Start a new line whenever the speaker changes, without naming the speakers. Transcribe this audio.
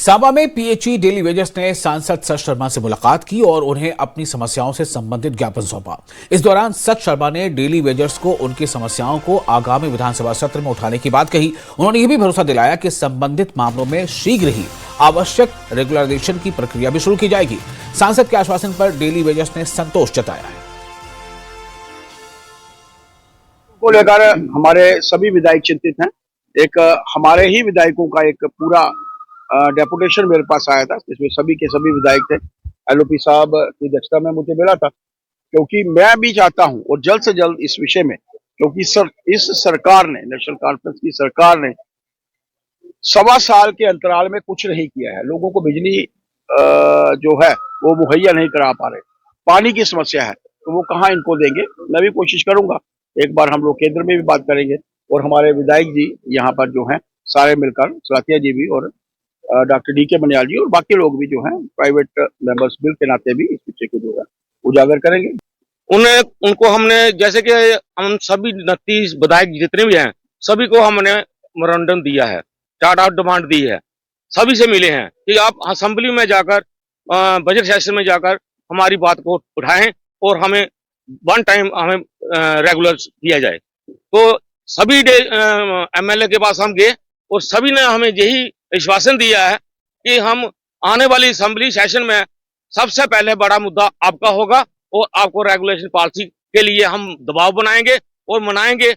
सांबा में PHE daily wagers ने सांसद सत शर्मा से मुलाकात की और उन्हें अपनी समस्याओं से संबंधित ज्ञापन सौंपा। इस दौरान सत शर्मा ने डेली वेजर्स को उनकी समस्याओं को आगामी विधानसभा सत्र में उठाने की बात कही। उन्होंने यह भी भरोसा दिलाया कि संबंधित मामलों में शीघ्र ही आवश्यक रेगुलराइजेशन की प्रक्रिया भी शुरू की जाएगी। सांसद के आश्वासन पर डेली वेजर्स ने संतोष जताया है।
को लेकर हमारे सभी विधायक चिंतित हैं। एक हमारे ही विधायकों का एक पूरा डेपुटेशन मेरे पास आया था, जिसमें सभी के सभी विधायक थे। एलओपी साहब की अध्यक्षता में मुझे मिला था, क्योंकि मैं भी चाहता हूं और जल्द से जल्द इस विषय में, क्योंकि इस सरकार ने, नेशनल कॉन्फ्रेंस की सरकार ने 1.25 साल के अंतराल में कुछ नहीं किया है। लोगों को बिजली जो है वो मुहैया नहीं करा पा रहे। पानी की समस्या है, तो वो कहाँ इनको देंगे। मैं भी कोशिश करूंगा, एक बार हम लोग केंद्र में भी बात करेंगे और हमारे विधायक जी यहाँ पर जो हैं सारे मिलकर, सलातिया जी भी और डॉक्टर डी के बनियाल जी और बाकी लोग भी जो हैं प्राइवेट मेंबर्स बिल के नाते भी इस विषय को जो है उजागर करेंगे।
उनको हमने, जैसे कि हम सभी 29 विधायक जितने भी हैं, सभी को हमने मेमोरेंडम दिया है, चार्ट आउट डिमांड दी है, सभी से मिले हैं कि आप असेंबली में जाकर, बजट सेशन में जाकर हमारी बात को उठाएं और हमें वन टाइम हमें रेगुलर किया जाए। तो सभी एमएलए के पास हम गए और सभी ने हमें यही आश्वासन दिया है कि हम आने वाली असेंबली सेशन में सबसे पहले बड़ा मुद्दा आपका होगा और आपको रेगुलेशन पॉलिसी के लिए हम दबाव बनाएंगे और मनाएंगे